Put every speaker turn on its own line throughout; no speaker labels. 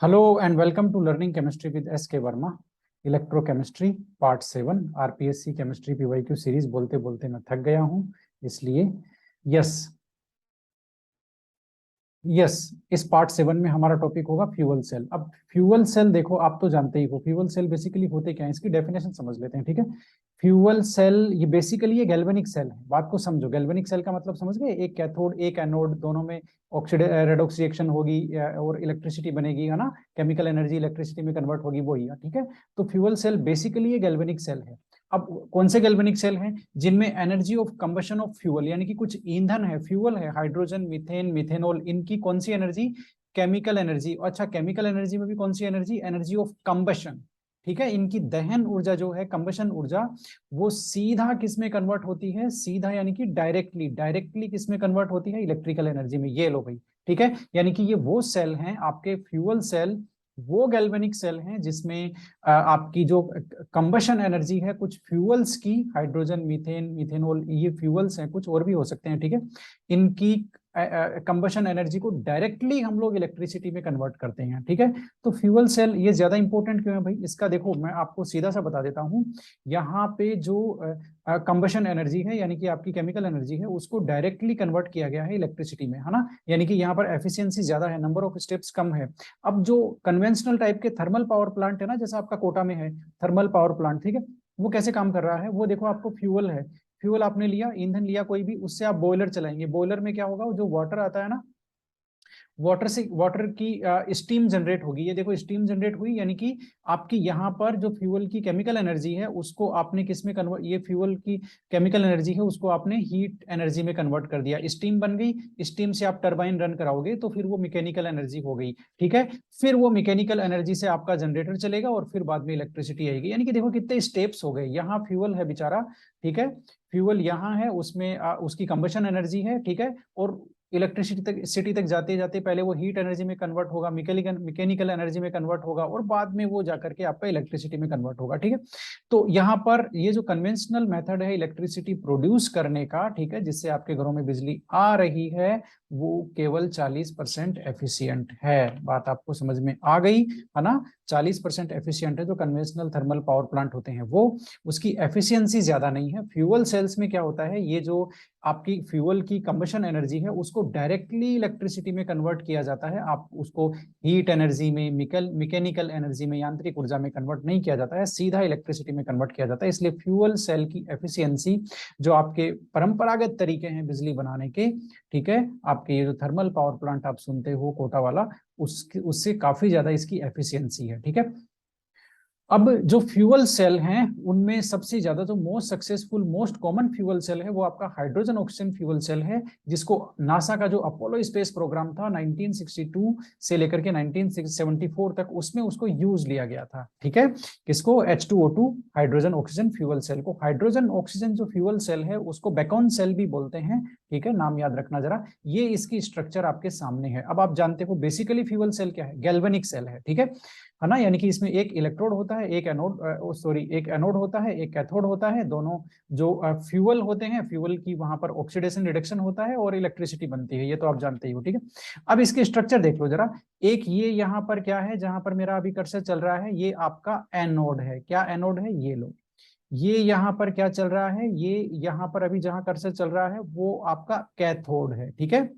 Hello and welcome to learning chemistry with S K Verma. Electrochemistry part 7 RPSC chemistry PYQ series बोलते बोलते मैं थक गया हूं, इसलिए यस यस इस पार्ट 7 में हमारा टॉपिक होगा फ्यूल सेल। अब फ्यूल सेल देखो, आप तो जानते ही हो फ्यूल सेल बेसिकली होते क्या है, इसकी डेफिनेशन समझ लेते हैं। ठीक है, फ्यूल सेल ये बेसिकली ये गैल्वेनिक सेल है। बात को समझो, गैल्वेनिक सेल का मतलब समझ गए, एक कैथोड एक एनोड, दोनों में रेडॉक्स रिएक्शन होगी और इलेक्ट्रिसिटी बनेगी, है ना। केमिकल एनर्जी इलेक्ट्रिसिटी में कन्वर्ट होगी, वही है। ठीक है, तो फ्यूल सेल बेसिकली ये गैल्वेनिक सेल है। अब कौन से गैल्वेनिक सेल हैं जिनमें energy of combustion of fuel, यानी कि कुछ ईंधन है, फ्यूल है, हाइड्रोजन, मीथेन, मिथेनॉल, इनकी कौन सी एनर्जी, केमिकल एनर्जी। अच्छा, केमिकल एनर्जी में भी कौन सी एनर्जी, एनर्जी ऑफ कंबशन। ठीक है, इनकी दहन ऊर्जा जो है, कंबशन ऊर्जा, वो सीधा किस में कन्वर्ट होती है, सीधा यानी कि डायरेक्टली डायरेक्टली किस में कन्वर्ट होती है, इलेक्ट्रिकल एनर्जी में। ये लो भाई, ठीक है, यानी कि ये वो सेल हैं आपके फ्यूल सेल, वो गैल्वेनिक सेल हैं जिसमें आपकी जो कंबशन एनर्जी है कुछ फ्यूल्स की, हाइड्रोजन, मीथेन, मिथेनॉल, ये फ्यूल्स हैं, कुछ और भी हो सकते हैं। ठीक है, इनकी कंबशन एनर्जी को डायरेक्टली हम लोग इलेक्ट्रिसिटी में कन्वर्ट करते हैं। ठीक है, तो फ्यूल सेल ये ज्यादा इंपॉर्टेंट क्यों है भाई, इसका देखो मैं आपको सीधा सा बता देता हूं। यहाँ पे जो कंबशन एनर्जी है, यानी कि आपकी केमिकल एनर्जी है, उसको डायरेक्टली कन्वर्ट किया गया है इलेक्ट्रिसिटी में, है ना। यानी कि यहाँ पर एफिशिएंसी ज्यादा है, नंबर ऑफ स्टेप्स कम है। अब जो कन्वेंशनल टाइप के थर्मल पावर प्लांट है ना, जैसा आपका कोटा में है थर्मल पावर प्लांट, ठीक है, वो कैसे काम कर रहा है, वो देखो, आपको फ्यूल है, फ्यूल आपने लिया, ईंधन लिया कोई भी, उससे आप बॉयलर चलाएंगे। बॉयलर में क्या होगा, जो वाटर आता है ना, वाटर से वाटर की स्टीम जनरेट होगी। ये देखो स्टीम जनरेट हुई, यानी कि आपकी यहाँ पर जो फ्यूल की केमिकल एनर्जी है उसको आपने किस में कन्वर्ट, ये फ्यूल की केमिकल एनर्जी है उसको आपने हीट एनर्जी में कन्वर्ट कर दिया, स्टीम बन गई। स्टीम से आप टरबाइन रन कराओगे तो फिर वो मैकेनिकल एनर्जी हो गई। ठीक है, फिर वो मैकेनिकल एनर्जी से आपका जनरेटर चलेगा और फिर बाद में इलेक्ट्रिसिटी आएगी। यानी कि देखो कितने स्टेप्स हो गए। यहाँ फ्यूल है बेचारा, ठीक है, फ्यूल यहाँ है, उसमें उसकी कंबशन एनर्जी है, ठीक है, और इलेक्ट्रिसिटी तक जाते जाते पहले वो हीट एनर्जी में कन्वर्ट होगा, मैकेनिकल एनर्जी में कन्वर्ट होगा, और बाद में वो जाकर के आपका इलेक्ट्रिसिटी में कन्वर्ट होगा। ठीक है, तो यहाँ पर ये जो कन्वेंशनल मेथड है इलेक्ट्रिसिटी प्रोड्यूस करने का, ठीक है, जिससे आपके घरों में बिजली आ रही है, वो केवल 40% एफिशिएंट है। बात आपको समझ में आ गई, है ना। 40% एफिशिएंट है जो कन्वेंशनल थर्मल पावर प्लांट होते हैं वो, उसकी एफिशिएंसी ज्यादा नहीं है। फ्यूल सेल्स में क्या होता है, ये जो आपकी फ्यूल की कंबशन एनर्जी है उसको डायरेक्टली इलेक्ट्रिसिटी में कन्वर्ट किया जाता है। आप उसको हीट एनर्जी में, मैकेनिकल एनर्जी में, यांत्रिक ऊर्जा में कन्वर्ट नहीं किया जाता है, सीधा इलेक्ट्रिसिटी में कन्वर्ट किया जाता है। इसलिए फ्यूल सेल की एफिशिएंसी, जो आपके परंपरागत तरीके हैं बिजली बनाने के, ठीक है, आपके ये जो थर्मल पावर प्लांट आप सुनते हो कोटा वाला, उससे काफी ज्यादा इसकी एफिशिएंसी है। ठीक है, अब जो फ्यूल सेल हैं उनमें सबसे ज्यादा जो most successful most common fuel cell है वो आपका हाइड्रोजन ऑक्सीजन फ्यूल सेल है, जिसको नासा का जो अपोलो स्पेस प्रोग्राम था 1962 से लेकर के 1974 तक, उसमें उसको यूज लिया गया था। ठीक है, किसको, H2O2 hydrogen oxygen fuel cell को। हाइड्रोजन ऑक्सीजन जो फ्यूल सेल है उसको बेकॉन सेल भी बोलते हैं। ठीक है, नाम याद रखना जरा, ये इसकी स्ट्रक्चर आपके सामने है। अब आप जानते हो बेसिकली फ्यूल सेल क्या है, गैल्वेनिक सेल है। ठीक है ना, यानी कि इसमें एक इलेक्ट्रोड होता है, एक एनोड, सॉरी, एक एनोड होता है, एक कैथोड होता है। दोनों जो फ्यूल होते हैं, फ्यूल की वहां पर ऑक्सीडेशन रिडक्शन होता है और इलेक्ट्रिसिटी बनती है, ये तो आप जानते ही हो। ठीक है, अब इसके स्ट्रक्चर देख लो जरा। एक ये यहाँ पर क्या है, जहां पर मेरा अभी कर्सर चल रहा है, ये आपका एनोड है। क्या एनोड है, ये लो। ये यहाँ पर क्या चल रहा है, ये यहाँ पर अभी जहां कर्सर चल रहा है वो आपका कैथोड है। ठीक है,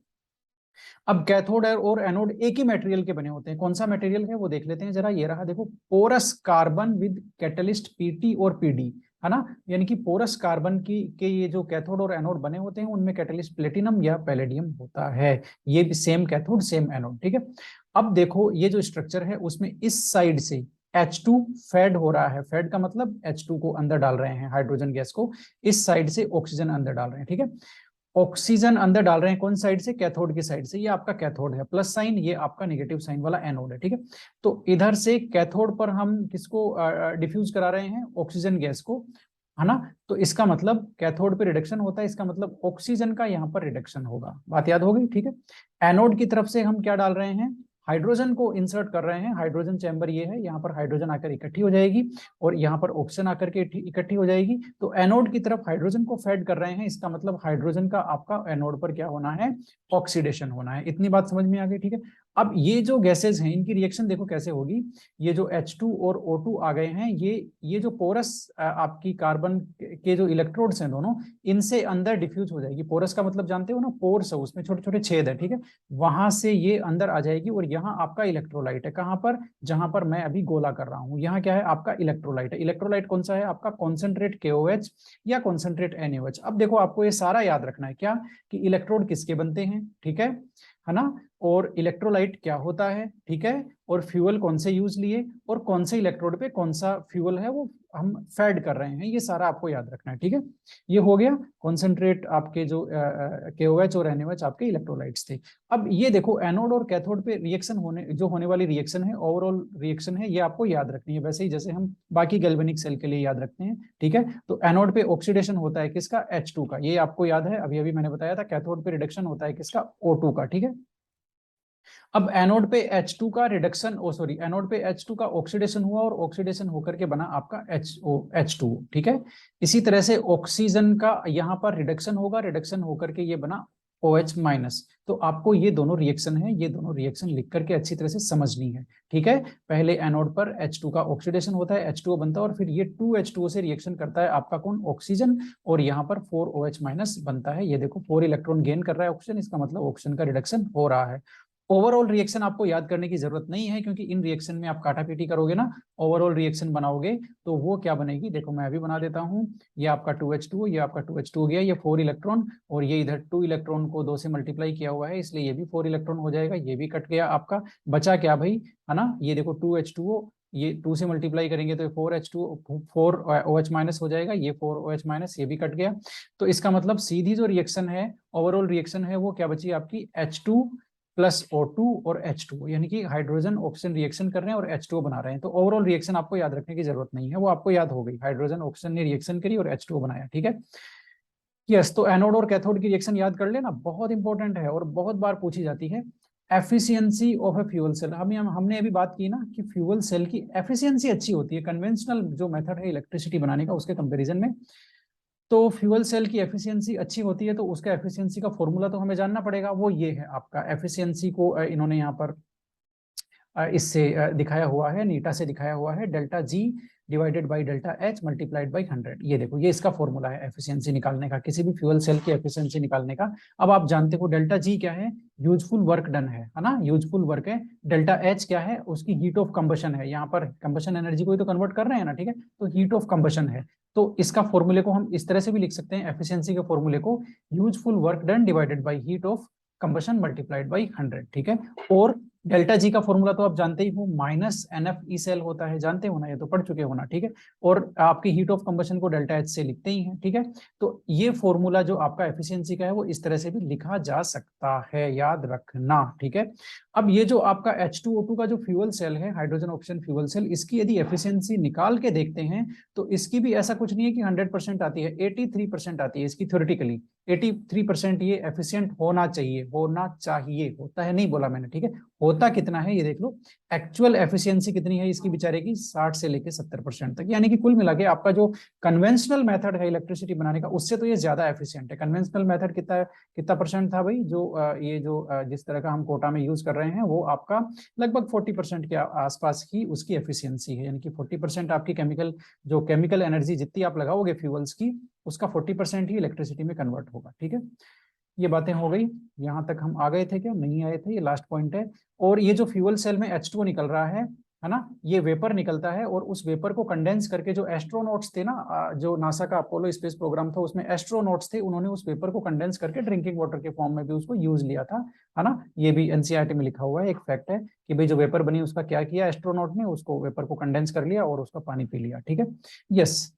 अब कैथोड और एनोड एक ही मटेरियल के बने होते हैं। कौन सा मटेरियल है वो देख लेते हैं जरा, ये रहा देखो, porous carbon with catalyst PT और पीडी, है ना। यानी कि पोरस कार्बन की के ये जो कैथोड और एनोड बने होते हैं उनमें कैटलिस्ट प्लेटिनम या पैलेडियम होता है। ये भी सेम कैथोड सेम एनोड। ठीक है, अब देखो ये जो स्ट्रक्चर है उसमें इस साइड से H2 फेड हो रहा है, फेड का मतलब H2 को अंदर डाल रहे हैं, हाइड्रोजन गैस को, इस साइड से ऑक्सीजन अंदर डाल रहे हैं। ठीक है, ऑक्सीजन अंदर डाल रहे हैं कौन साइड से, कैथोड की साइड से। ये आपका कैथोड है, प्लस साइन, ये आपका नेगेटिव साइन वाला एनोड है। ठीक है, तो इधर से कैथोड पर हम किसको डिफ्यूज करा रहे हैं, ऑक्सीजन गैस को, है ना। तो इसका मतलब कैथोड पे रिडक्शन होता है, इसका मतलब ऑक्सीजन का यहाँ पर रिडक्शन होगा। बात याद हो गई। ठीक है, एनोड की तरफ से हम क्या डाल रहे हैं, हाइड्रोजन को इंसर्ट कर रहे हैं, हाइड्रोजन चैम्बर ये है, यहाँ पर हाइड्रोजन आकर इकट्ठी हो जाएगी और यहाँ पर ऑक्सीजन आकर के इकट्ठी हो जाएगी। तो एनोड की तरफ हाइड्रोजन को फेड कर रहे हैं, इसका मतलब हाइड्रोजन का आपका एनोड पर क्या होना है, ऑक्सीडेशन होना है। इतनी बात समझ में आ गई, ठीक है। अब ये जो गैसेज हैं इनकी रिएक्शन देखो कैसे होगी। ये जो H2 और O2 आ गए हैं, ये जो पोरस आपकी कार्बन के जो इलेक्ट्रोड्स हैं दोनों, इनसे अंदर डिफ्यूज हो जाएगी। पोरस का मतलब जानते हो ना, पोर्स है, उसमें छोटे छोटे छेद है, ठीक है। वहां से ये अंदर आ जाएगी और यहाँ आपका इलेक्ट्रोलाइट है, कहां पर, जहां पर मैं अभी गोला कर रहा हूं, यहाँ क्या है आपका इलेक्ट्रोलाइट है। इलेक्ट्रोलाइट कौन सा है आपका, कॉन्सेंट्रेट KOH या कॉन्सेंट्रेट NaOH। अब देखो आपको ये सारा याद रखना है क्या, कि इलेक्ट्रोड किसके बनते हैं, ठीक है ना, और इलेक्ट्रोलाइट क्या होता है, ठीक है, और फ्यूल कौन से यूज लिए, और कौन से इलेक्ट्रोड पे कौन सा फ्यूल है वो हम फेड कर रहे हैं, ये सारा आपको याद रखना है, ठीक है। ये हो गया कॉन्सेंट्रेट आपके जो KOH और NaOH आपके इलेक्ट्रोलाइट्स थे। अब ये देखो एनोड और कैथोड पे रिएक्शन होने वाली रिएक्शन है, ओवरऑल रिएक्शन है, ये आपको याद रखनी है, वैसे ही जैसे हम बाकी गैल्वेनिक सेल के लिए याद रखते हैं, ठीक है। तो एनोड पे ऑक्सीडेशन होता है किसका, H2 का, ये आपको याद है, अभी अभी मैंने बताया था। कैथोड पे रिडक्शन होता है किसका, O2 का, ठीक है। अब एनोड पे H2 का रिडक्शन, एनोड पे H2 का ऑक्सीडेशन हुआ और ऑक्सीडेशन होकर के बना आपका H2, ठीक है। इसी तरह से ऑक्सीजन का यहाँ पर रिडक्शन होगा, रिडक्शन होकर के ये बना OH माइनस। तो आपको ये दोनों रिएक्शन है, ये दोनों रिएक्शन लिख करके अच्छी तरह से समझनी है, ठीक है। पहले एनोड पर H2 का ऑक्सीडेशन होता है, H2O बनता है, और फिर ये 2H2O से रिएक्शन करता है आपका कौन, ऑक्सीजन, और यहाँ पर 4OH माइनस बनता है। ये देखो 4 इलेक्ट्रॉन गेन कर रहा है ऑक्सीजन, इसका मतलब ऑक्सीजन का रिडक्शन हो रहा है। ओवरऑल रिएक्शन आपको याद करने की जरूरत नहीं है, क्योंकि इन रिएक्शन में आप काटापीटी करोगे ना, ओवरऑल रिएक्शन बनाओगे तो वो क्या बनेगी, देखो मैं अभी बना देता हूँ। ये आपका 2H2, ये आपका 2H2 हो गया, ये 4 इलेक्ट्रॉन, और ये इधर 2 इलेक्ट्रॉन को 2 से मल्टीप्लाई किया हुआ है, इसलिए ये भी 4 इलेक्ट्रॉन हो जाएगा, ये भी कट गया आपका। बचा क्या भाई, है ना, ये देखो 2H2O, ये 2 से मल्टीप्लाई करेंगे तो 4H2 4OH माइनस हो जाएगा, ये 4OH माइनस, ये भी कट गया। तो इसका मतलब सीधी जो रिएक्शन है, ओवरऑल रिएक्शन है, वो क्या बची आपकी, H2 प्लस O2 और H2, यानी कि हाइड्रोजन ऑक्सीजन रिएक्शन कर रहे हैं और H2O बना रहे हैं। तो ओवरऑल रिएक्शन आपको याद रखने की जरूरत नहीं है, वो आपको याद हो गई, हाइड्रोजन ऑक्सीजन ने रिएक्शन करी और H2O बनाया, ठीक है। यस, तो एनोड और कैथोड की रिएक्शन याद कर लेना, बहुत इंपॉर्टेंट है और बहुत बार पूछी जाती है। Efficiency of a fuel cell, हमने अभी बात की ना कि फ्यूल सेल की एफिशिएंसी अच्छी होती है कन्वेंशनल जो मेथड है इलेक्ट्रिसिटी बनाने का, उसके कंपैरिजन में। तो फ्यूल सेल की एफिशिएंसी अच्छी होती है, तो उसका एफिशिएंसी का फॉर्मूला तो हमें जानना पड़ेगा, वो ये है आपका। एफिशिएंसी को इन्होंने यहाँ पर इससे दिखाया हुआ है, नीटा से दिखाया हुआ है, delta G divided by delta H multiplied by 100। ये देखो, ये इसका फॉर्मूला है एफिशिएंसी निकालने का, किसी भी फ्यूल सेल की एफिशिएंसी निकालने का। अब आप जानते हो डेल्टा G क्या है, यूजफुल वर्क डन है ना, यूजफुल वर्क है। डेल्टा H क्या है, उसकी हीट ऑफ कंबशन है, यहाँ पर कंबशन एनर्जी को ही तो कन्वर्ट कर रहे हैं ना, ठीक है, तो हीट ऑफ कंबशन है। तो इसका फॉर्मूले को हम इस तरह से भी लिख सकते हैं, एफिशिएंसी के फॉर्मूले को, useful work done divided by heat of combustion multiplied by 100, ठीक है। और डेल्टा जी का फॉर्मूला तो आप जानते ही हो, माइनस NF सेल होता है, जानते हो ना, ये तो पढ़ चुके हो ना, ठीक है। और आपकी हीट ऑफ कंबशन को डेल्टा H से लिखते ही हैं, ठीक है। तो ये फॉर्मूला जो आपका एफिशिएंसी का है, वो इस तरह से भी लिखा जा सकता है, याद रखना, ठीक है। अब ये जो आपका H2O2 का जो फ्यूल सेल है, हाइड्रोजन ऑक्सीजन फ्यूल सेल, इसकी यदि एफिशिएंसी निकाल के देखते हैं तो इसकी भी ऐसा कुछ नहीं है कि 100% आती है, 83% आती है इसकी थ्योरेटिकली। 83% ये एफिशिएंट होना चाहिए, होना चाहिए, होता है नहीं बोला मैंने, ठीक है। होता कितना है ये देख लो, एक्चुअल एफिशिएंसी कितनी है इसकी बेचारे की, 60 से लेके 70% तक, यानी कि कुल मिला के आपका जो कन्वेंशनल मेथड है इलेक्ट्रिसिटी बनाने का, उससे तो ये ज्यादा एफिशिएंट है। कन्वेंशनल मेथड कितना परसेंट था भाई, जो ये जो जिस तरह का हम कोटा में यूज कर रहे हैं, वो आपका लगभग 40% के आसपास की उसकी एफिशिएंसी है, यानी कि 40% आपकी केमिकल एनर्जी जितनी आप लगाओगे फ्यूल्स की, उसका 40% ही इलेक्ट्रिसिटी में कन्वर्ट होगा, ठीक है। ये बातें हो गई, यहां तक हम आ गए थे क्या, नहीं आए थे, ये लास्ट पॉइंट है। और ये जो फ्यूल सेल में H2O निकल रहा है ना, ये वेपर निकलता है, और उस वेपर को कंडेंस करके जो एस्ट्रोनॉट्स थे ना, जो नासा का अपोलो स्पेस प्रोग्राम था, उसमें एस्ट्रोनॉट्स थे, उन्होंने उस वेपर को कंडेंस करके ड्रिंकिंग वाटर के फॉर्म में भी उसको यूज लिया था, है ना। ये भी NCERT में लिखा हुआ है, एक फैक्ट है कि भाई जो वेपर बनी उसका क्या किया एस्ट्रोनॉट ने, उसको वेपर को कंडेंस कर लिया और उसका पानी पी लिया, ठीक है। यस,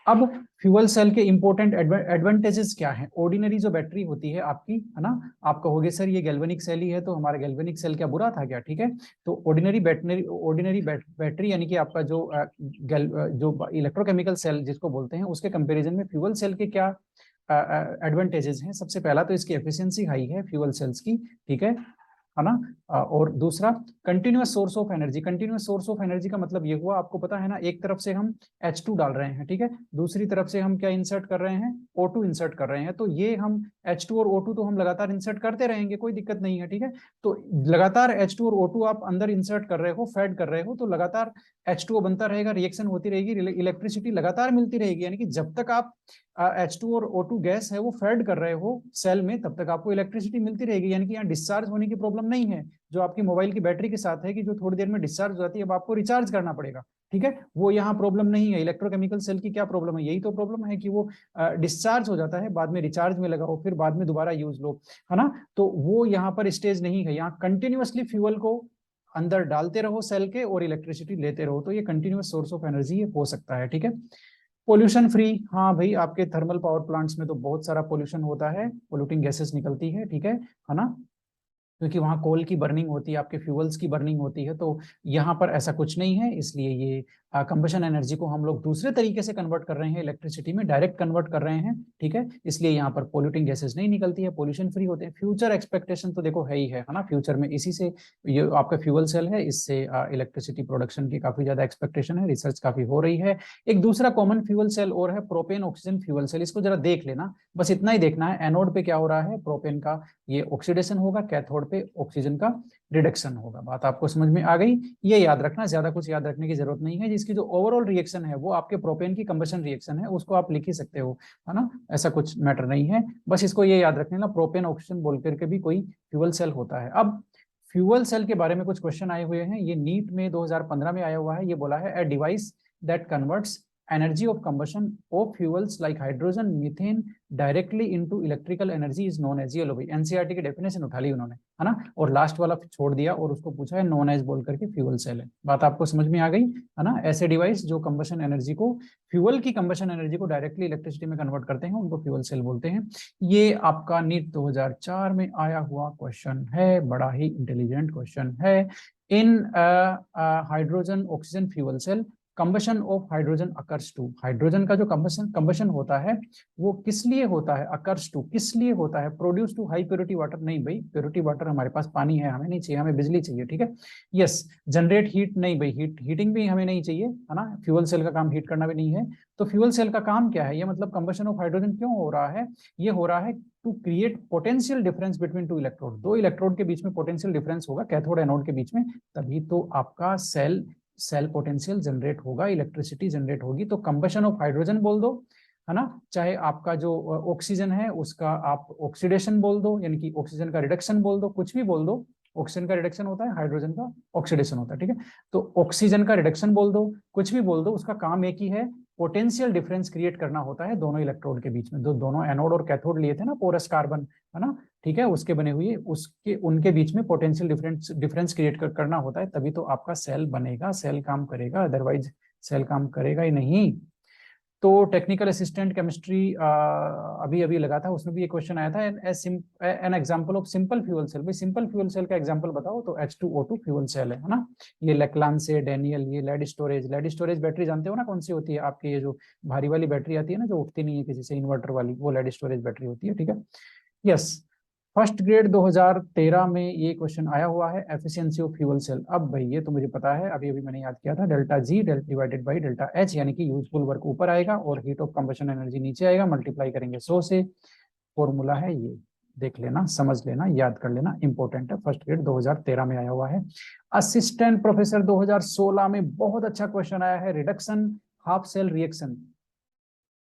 अब फ्यूल सेल के इंपॉर्टेंट एडवांटेजेस क्या है। ऑर्डिनरी जो बैटरी होती है आपकी, है ना, आप कहोगे सर ये गैल्वेनिक सेल ही है, तो हमारा गैल्वेनिक सेल क्या बुरा था क्या, ठीक है। तो ऑर्डिनरी बैटरी यानी कि आपका जो इलेक्ट्रोकेमिकल सेल जिसको बोलते हैं, उसके कंपैरिजन में फ्यूल सेल के क्या एडवांटेजेस हैं। सबसे पहला तो इसकी एफिशिएंसी हाई है फ्यूल सेल्स की, ठीक है। है ना। और दूसरा continuous source of energy. Continuous source of energy का मतलब ये हुआ, आपको पता है ना, एक तरफ से हम H2 डाल रहे हैं, ठीक है, दूसरी तरफ से हम क्या इंसर्ट कर रहे हैं, O2 इंसर्ट कर रहे हैं, तो ये हम H2 और O2 तो हम लगातार इंसर्ट करते रहेंगे, कोई दिक्कत नहीं है, ठीक है। तो लगातार H2 और O2 आप अंदर इंसर्ट कर रहे हो, फेड कर रहे हो, तो लगातार H2O बनता रहेगा, रिएक्शन होती रहेगी, इलेक्ट्रिसिटी लगातार मिलती रहेगी, यानी कि जब तक आप H2 और O2 गैस है वो फेड कर रहे हो सेल में, तब तक आपको इलेक्ट्रिसिटी मिलती रहेगी, यानी कि यहाँ डिस्चार्ज होने की प्रॉब्लम नहीं है, जो आपकी मोबाइल की बैटरी के साथ है कि जो थोड़ी देर में डिस्चार्ज हो जाती है, अब आपको रिचार्ज करना पड़ेगा, ठीक है, वो यहाँ प्रॉब्लम नहीं है। इलेक्ट्रोकेमिकल सेल की क्या प्रॉब्लम है, यही तो प्रॉब्लम है कि वो डिस्चार्ज हो जाता है, बाद में रिचार्ज में लगाओ, फिर बाद में दोबारा यूज लो, है ना। तो वो यहाँ पर स्टेज नहीं है, यहाँ कंटिन्यूअसली फ्यूल को अंदर डालते रहो सेल के और इलेक्ट्रिसिटी लेते रहो, तो ये कंटिन्यूअस सोर्स ऑफ एनर्जी हो सकता है, ठीक है। पोल्यूशन फ्री, हाँ भाई, आपके थर्मल पावर प्लांट्स में तो बहुत सारा पोल्यूशन होता है, पोल्यूटिंग गैसेस निकलती है ना, क्योंकि वहां कोल की बर्निंग होती है, आपके फ्यूल्स की बर्निंग होती है, तो यहाँ पर ऐसा कुछ नहीं है, इसलिए ये कंबशन एनर्जी को हम लोग दूसरे तरीके से कन्वर्ट कर रहे हैं, इलेक्ट्रिसिटी में डायरेक्ट कन्वर्ट कर रहे हैं, ठीक है, इसलिए यहाँ पर पोल्यूटिंग गैसेस नहीं निकलती है, पोल्यूशन फ्री होते हैं। फ्यूचर एक्सपेक्टेशन तो देखो है ही है ना, फ्यूचर में इसी से, ये आपका फ्यूल सेल है, इससे इलेक्ट्रिसिटी प्रोडक्शन की काफी ज्यादा एक्सपेक्टेशन है, रिसर्च काफी हो रही है। एक दूसरा कॉमन फ्यूल सेल और है प्रोपेन ऑक्सीजन फ्यूल सेल, इसको जरा देख लेना, बस इतना ही देखना है, एनोड पे क्या हो रहा है, प्रोपेन का ये ऑक्सीडेशन होगा, कैथोड पे ऑक्सीजन का रिडक्शन होगा। बात आपको समझ में आ गई, ये याद रखना, ज्यादा कुछ याद रखने की जरूरत नहीं है, जिसकी जो ओवरऑल रिएक्शन है वो आपके प्रोपेन की कंबशन रिएक्शन है, उसको आप लिख ही सकते हो, है ना, ऐसा कुछ मैटर नहीं है, बस इसको ये याद रखने ना, प्रोपेन ऑक्सीजन बोल करके भी कोई फ्यूल सेल होता है। अब फ्यूल सेल के बारे में कुछ क्वेश्चन आए हुए हैं, ये नीट में 2015 में आया हुआ है, ये बोला है a device that converts energy of combustion of fuels like hydrogen methane directly into electrical energy is known as, ये लो भाई एनसीईआरटी की डेफिनेशन उठा ली उन्होंने, है ना, और लास्ट वाला छोड़ दिया और उसको पूछा है नॉन एज बोल करके फ्यूल सेल है। बात आपको समझ में आ गई, है ना, ऐसे डिवाइस जो कंबशन एनर्जी को, फ्यूल की कंबशन एनर्जी को डायरेक्टली इलेक्ट्रिसिटी में कन्वर्ट करते हैं, उनको फ्यूल सेल बोलते हैं। ये आपका नीट 2004 में आया हुआ क्वेश्चन है, बड़ा ही इंटेलिजेंट क्वेश्चन है। In hydrogen oxygen fuel cell combustion of hydrogen occurs to, hydrogen का जो कंबशन होता है वो किस लिए होता है, अकर्स टू किस लिए होता है, produce to high purity water, नहीं भाई प्योरिटी वाटर हमारे पास पानी है, हमें नहीं चाहिए, हमें बिजली चाहिए, ठीक है, यस, जनरेट हीट नहीं भाई, हीटिंग भी हमें नहीं चाहिए, है ना, फ्यूल सेल का काम हीट करना भी नहीं है, तो फ्यूल सेल का काम क्या है, ये मतलब कंबशन ऑफ हाइड्रोजन क्यों हो रहा है, ये हो रहा है to create potential difference between two electrode, दो इलेक्ट्रोड के बीच में पोटेंशियल डिफरेंस होगा, कैथोड एनोड के बीच में, तभी तो आपका सेल पोटेंशियल जनरेट होगा, इलेक्ट्रिसिटी जनरेट होगी, तो कंबशन ऑफ हाइड्रोजन बोल दो, है ना, चाहे आपका जो ऑक्सीजन है उसका आप ऑक्सीडेशन बोल दो, यानी कि ऑक्सीजन का रिडक्शन बोल दो, कुछ भी बोल दो, ऑक्सीजन का रिडक्शन होता है, हाइड्रोजन का ऑक्सीडेशन होता है, ठीक है, तो ऑक्सीजन का रिडक्शन बोल दो, कुछ भी बोल दो, उसका काम एक ही है, पोटेंशियल डिफरेंस क्रिएट करना होता है दोनों इलेक्ट्रोड के बीच में, दोनों एनोड और कैथोड लिए थे ना पोरस कार्बन, है ना, ठीक है, उसके बने हुए, उसके उनके बीच में पोटेंशियल डिफरेंस क्रिएट करना होता है, तभी तो आपका सेल बनेगा, सेल काम करेगा, अदरवाइज सेल काम करेगा ही नहीं। तो टेक्निकल असिस्टेंट केमिस्ट्री अभी अभी लगा था, उसमें भी एक क्वेश्चन आया था, an example of simple fuel cell, भाई सिंपल फ्यूल सेल का एग्जांपल बताओ, तो H2O2 फ्यूल सेल है ना, ये लेक्लान से डेनियल, ये लेड स्टोरेज बैटरी जानते हो ना कौन सी होती है, आपकी ये जो भारी वाली बैटरी आती है ना, जो उठती नहीं है किसी से, इन्वर्टर वाली, वो लेड स्टोरेज बैटरी होती है, ठीक है, यस। फर्स्ट ग्रेड 2013 में ये क्वेश्चन आया हुआ है, एफिशिएंसी ऑफ फ्यूल सेल। अब भाई ये तो मुझे पता है, अभी अभी मैंने याद किया था, delta G divided by delta H, यानी कि यूजफुल वर्क ऊपर आएगा और हीट ऑफ कंबशन एनर्जी नीचे आएगा, मल्टीप्लाई करेंगे 100 से, फॉर्मूला है ये, देख लेना, समझ लेना, याद कर लेना, इंपॉर्टेंट है, फर्स्ट ग्रेड 2013 में आया हुआ है। असिस्टेंट प्रोफेसर 2016 में बहुत अच्छा क्वेश्चन आया है, reduction half cell reaction,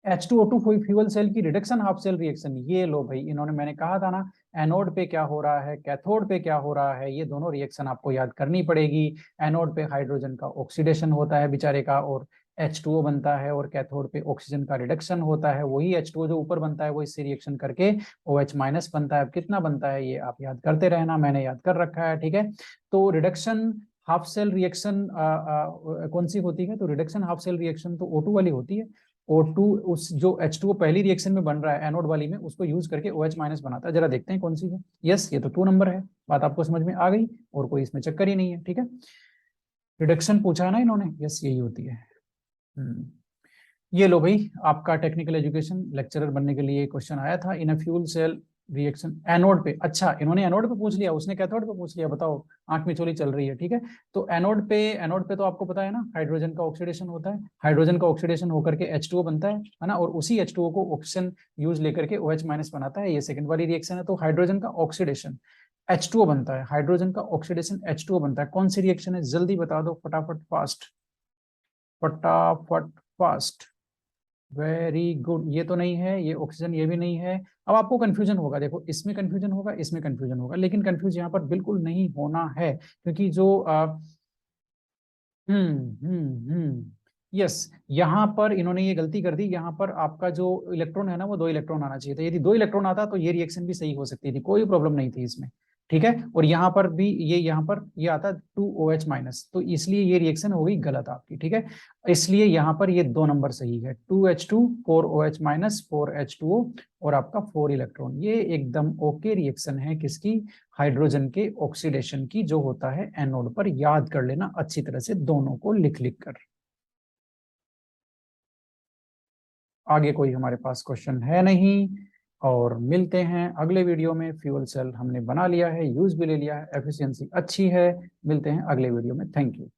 H2O2 fuel cell की रिडक्शन हाफ सेल रिएक्शन, ये लो भाई, इन्होंने, मैंने कहा था ना, एनोड पे क्या हो रहा है, कैथोड पे क्या हो रहा है, ये दोनों रिएक्शन आपको याद करनी पड़ेगी। एनोड पे हाइड्रोजन का ऑक्सीडेशन होता है बेचारे का और H2O बनता है, और कैथोड पे ऑक्सीजन का रिडक्शन होता है, वही H2O जो ऊपर बनता है वो इससे रिएक्शन करके OH माइनस बनता है। अब कितना बनता है ये आप याद करते रहना, मैंने याद कर रखा है, ठीक है। तो रिडक्शन हाफ सेल रिएक्शन कौन सी होती है, तो रिडक्शन हाफ सेल रिएक्शन तो O2 वाली होती है, O2 उस जो H2O पहली रिएक्शन में बन रहा है एनोड वाली में, उसको यूज करके OH माइनस बनाता है, जरा देखते हैं कौन सी है। यस, ये तो 2 नंबर है, बात आपको समझ में आ गई, और कोई इसमें चक्कर ही नहीं है, ठीक है। रिडक्शन पूछा है ना इन्होंने, यस यही होती है। ये लो भाई, आपका टेक्निकल एजुकेशन लेक्चरर बनने के लिए क्वेश्चन आया था, in a fuel cell reaction anode पे, अच्छा इन्होंने एनोड पे पूछ लिया, उसने कैथोड पे पूछ लिया, बताओ, आंख में चोली चल रही है, ठीक है। तो एनोड पे तो आपको पता है ना, हाइड्रोजन का ऑक्सीडेशन होता है, हाइड्रोजन का ऑक्सीडेशन होकर के H2O बनता है ना, और उसी H2O को ऑक्सीजन यूज लेकर के OH माइनस बनाता है, ये सेकंड वाली रिएक्शन है। तो हाइड्रोजन का ऑक्सीडेशन H2O बनता है, हाइड्रोजन का ऑक्सीडेशन H2O बनता है। कौन सी रिएक्शन है, जल्दी बता दो, फटाफट फास्ट, फटाफट फास्ट। वेरी गुड, ये तो नहीं है, ये ऑक्सीजन ये भी नहीं है। अब आपको कंफ्यूजन होगा, देखो इसमें कंफ्यूजन होगा, इसमें कंफ्यूजन होगा, लेकिन कंफ्यूज यहाँ पर बिल्कुल नहीं होना है, क्योंकि जो यस, यहाँ पर इन्होंने ये गलती कर दी, यहाँ पर आपका जो इलेक्ट्रॉन है ना, वो 2 इलेक्ट्रॉन आना चाहिए था। यदि 2 इलेक्ट्रॉन आता तो ये रिएक्शन भी सही हो सकती थी, कोई प्रॉब्लम नहीं थी इसमें, ठीक है। और यहाँ पर भी ये, यहाँ पर ये आता 2OH माइनस, तो इसलिए ये रिएक्शन हो गई गलत आपकी, ठीक है। इसलिए यहाँ पर ये 2 नंबर सही है, 2H2 4OH माइनस 4H2O और आपका 4 इलेक्ट्रॉन, ये एकदम ओके रिएक्शन है किसकी, हाइड्रोजन के ऑक्सीडेशन की, जो होता है एनोड पर। याद कर लेना अच्छी तरह से दोनों को लिख लिख कर। आगे कोई हमारे पास क्वेश्चन है नहीं, और मिलते हैं अगले वीडियो में। फ्यूल सेल हमने बना लिया है, यूज भी ले लिया है, एफिशिएंसी अच्छी है। मिलते हैं अगले वीडियो में, थैंक यू।